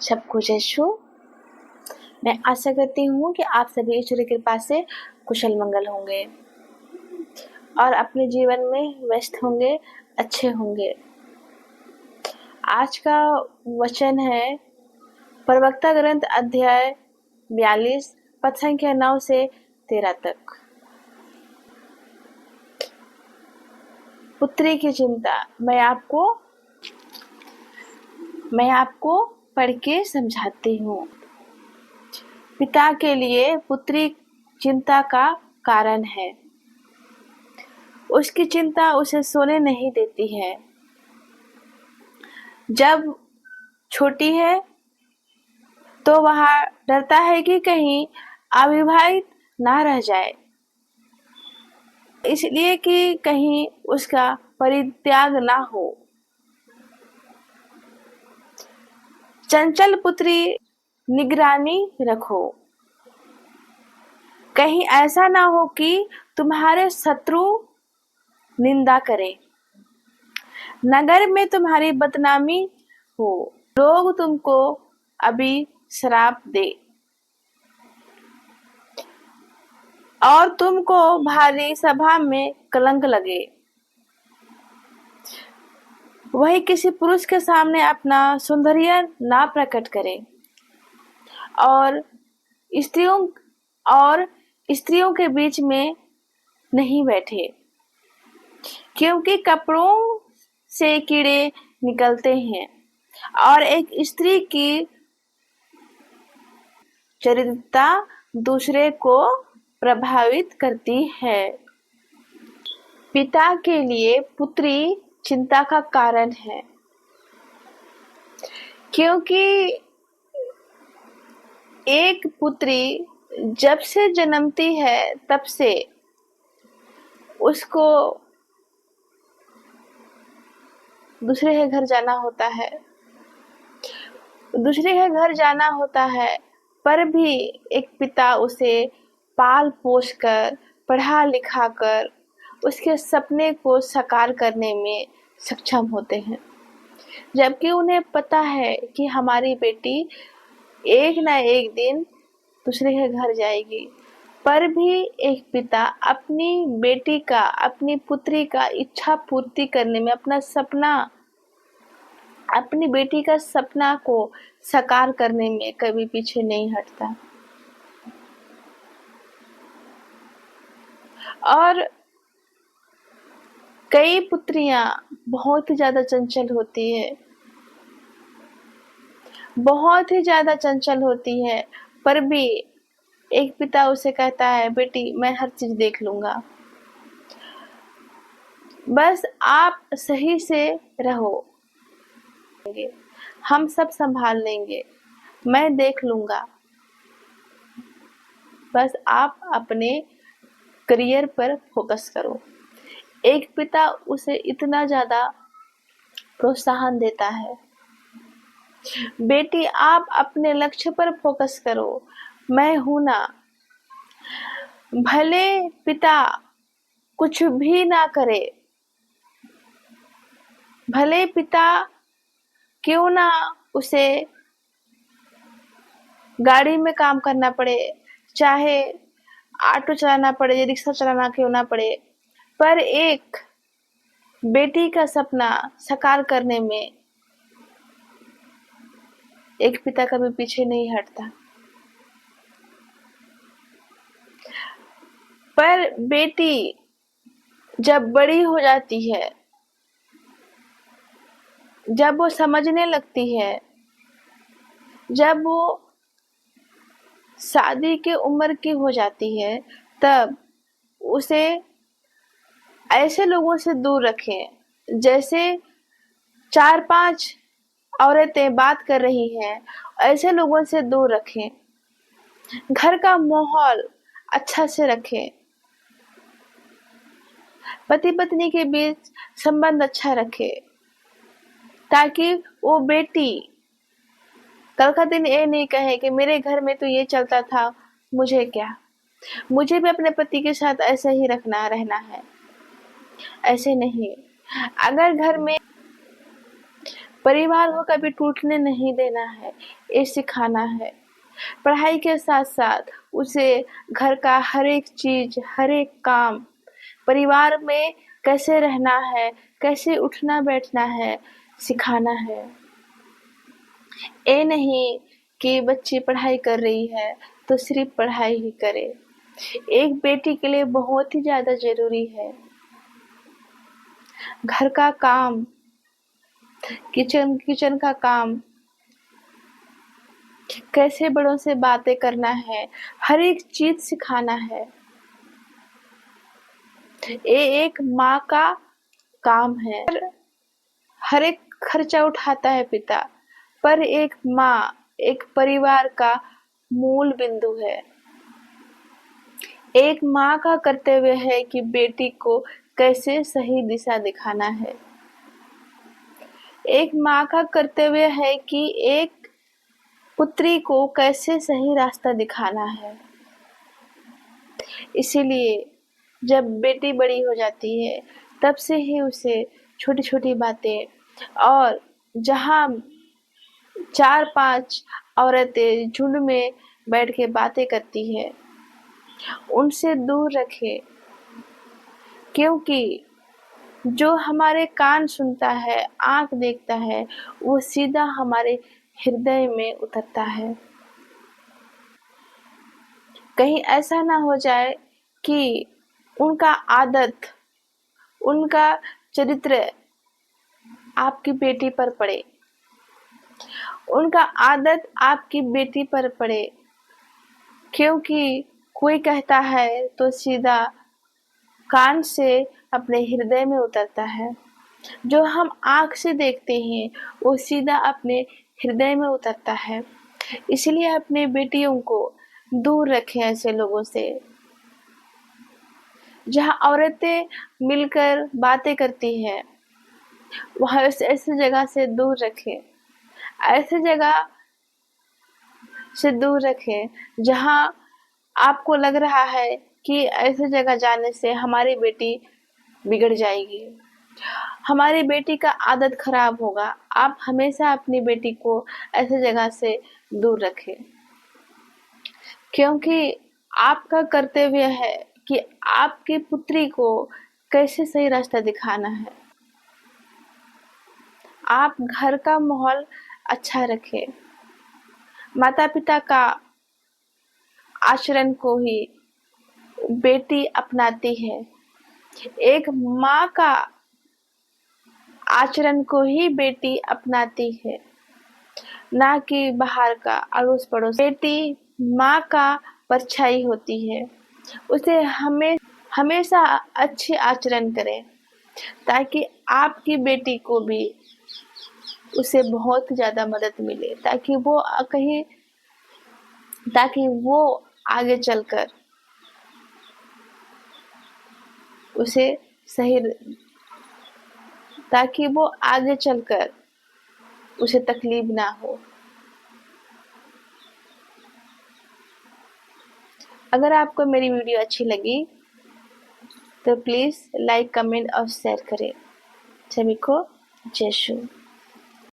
सबको जय शु। मैं आशा करती हूँ कि आप सभी ईश्वर की कृपा से कुशल मंगल होंगे और अपने जीवन में व्यस्त होंगे, अच्छे होंगे। आज का वचन है प्रवक्ता ग्रंथ अध्याय 42 पद संख्या 9 से 13 तक। पुत्री की चिंता। मैं आपको पढ़ के समझाती हूँ। पिता के लिए पुत्री चिंता का कारण है। उसकी चिंता उसे सोने नहीं देती है। जब छोटी है तो वह डरता है कि कहीं अविवाहित ना रह जाए, इसलिए कि कहीं उसका परित्याग ना हो। चंचल पुत्री, निगरानी रखो, कहीं ऐसा ना हो कि तुम्हारे शत्रु निंदा करें, नगर में तुम्हारी बदनामी हो, लोग तुमको अभी श्राप दे और तुमको भारी सभा में कलंक लगे। वही किसी पुरुष के सामने अपना सौंदर्य ना प्रकट करे और स्त्रियों के बीच में नहीं बैठे, क्योंकि कपड़ों से कीड़े निकलते हैं और एक स्त्री की चरित्रता दूसरे को प्रभावित करती है। पिता के लिए पुत्री चिंता का कारण है, क्योंकि एक पुत्री जब से जन्मती है तब से उसको दूसरे के घर जाना होता है, पर भी एक पिता उसे पाल पोस कर, पढ़ा लिखा कर उसके सपने को साकार करने में सक्षम होते हैं, जबकि उन्हें पता है कि हमारी बेटी एक ना एक दिन दूसरे के घर जाएगी। पर भी एक पिता अपनी बेटी का, अपनी पुत्री का इच्छा पूर्ति करने में, अपनी बेटी का सपना को साकार करने में कभी पीछे नहीं हटता। और कई पुत्रियां बहुत ही ज्यादा चंचल होती है, पर भी एक पिता उसे कहता है, बेटी मैं हर चीज देख लूंगा, बस आप सही से रहो, हम सब संभाल लेंगे, मैं देख लूंगा, बस आप अपने करियर पर फोकस करो। एक पिता उसे इतना ज्यादा प्रोत्साहन देता है, बेटी आप अपने लक्ष्य पर फोकस करो, मैं हूं ना। भले पिता कुछ भी ना करे, भले पिता क्यों ना उसे गाड़ी में काम करना पड़े, चाहे ऑटो चलाना पड़े या रिक्शा चलाना क्यों ना पड़े, पर एक बेटी का सपना साकार करने में एक पिता कभी पीछे नहीं हटता। पर बेटी जब बड़ी हो जाती है, जब वो समझने लगती है, जब वो शादी के उम्र की हो जाती है, तब उसे ऐसे लोगों से दूर रखें जैसे 4-5 औरतें बात कर रही हैं, ऐसे लोगों से दूर रखें। घर का माहौल अच्छा से रखें, पति पत्नी के बीच संबंध अच्छा रखें, ताकि वो बेटी कल का दिन ये नहीं कहे कि मेरे घर में तो ये चलता था, मुझे क्या, मुझे भी अपने पति के साथ ऐसे ही रहना है। ऐसे नहीं। अगर घर में परिवार को कभी टूटने नहीं देना है, ये सिखाना है। पढ़ाई के साथ साथ उसे घर का हर एक चीज, हर एक काम, परिवार में कैसे रहना है, कैसे उठना बैठना है, सिखाना है। ये नहीं कि बच्ची पढ़ाई कर रही है तो सिर्फ पढ़ाई ही करे। एक बेटी के लिए बहुत ही ज्यादा जरूरी है घर का काम, किचन का काम, कैसे बड़ों से बातें करना है, हर एक चीज सिखाना है। ये एक माँ का काम है। हर एक खर्चा उठाता है पिता, पर एक माँ एक परिवार का मूल बिंदु है। एक माँ का कर्तव्य है कि बेटी को कैसे सही दिशा दिखाना है। एक माँ का कर्तव्य है कि एक पुत्री को कैसे सही रास्ता दिखाना है। इसीलिए जब बेटी बड़ी हो जाती है तब से ही उसे छोटी छोटी बातें, और जहाँ 4-5 औरतें झुंड में बैठ के बातें करती है, उनसे दूर रखे। क्योंकि जो हमारे कान सुनता है, आंख देखता है, वो सीधा हमारे हृदय में उतरता है। कहीं ऐसा ना हो जाए कि उनका आदत, उनका चरित्र आपकी बेटी पर पड़े, उनका आदत आपकी बेटी पर पड़े। क्योंकि कोई कहता है तो सीधा कान से अपने हृदय में उतरता है, जो हम आँख से देखते हैं वो सीधा अपने हृदय में उतरता है। इसलिए अपने बेटियों को दूर रखें ऐसे लोगों से। जहाँ औरतें मिलकर बातें करती हैं, वहाँ ऐसी जगह से दूर रखें। ऐसी जगह से दूर रखें जहाँ आपको लग रहा है कि ऐसी जगह जाने से हमारी बेटी बिगड़ जाएगी, हमारी बेटी का आदत खराब होगा। आप हमेशा अपनी बेटी को ऐसी जगह से दूर रखें। क्योंकि आपका कर्तव्य है कि आपकी पुत्री को कैसे सही रास्ता दिखाना है। आप घर का माहौल अच्छा रखें। माता पिता का आचरण को ही बेटी अपनाती है। एक माँ का आचरण को ही बेटी अपनाती है, ना कि बाहर का अड़ोस पड़ोस। बेटी माँ का परछाई होती है। उसे हमेशा अच्छे आचरण करें ताकि आपकी बेटी को भी उसे बहुत ज़्यादा मदद मिले, ताकि वो आगे चलकर उसे सही, ताकि वो आगे चलकर उसे तकलीफ ना हो। अगर आपको मेरी वीडियो अच्छी लगी तो प्लीज़ लाइक, कमेंट और शेयर करें। सभी को जय श्री।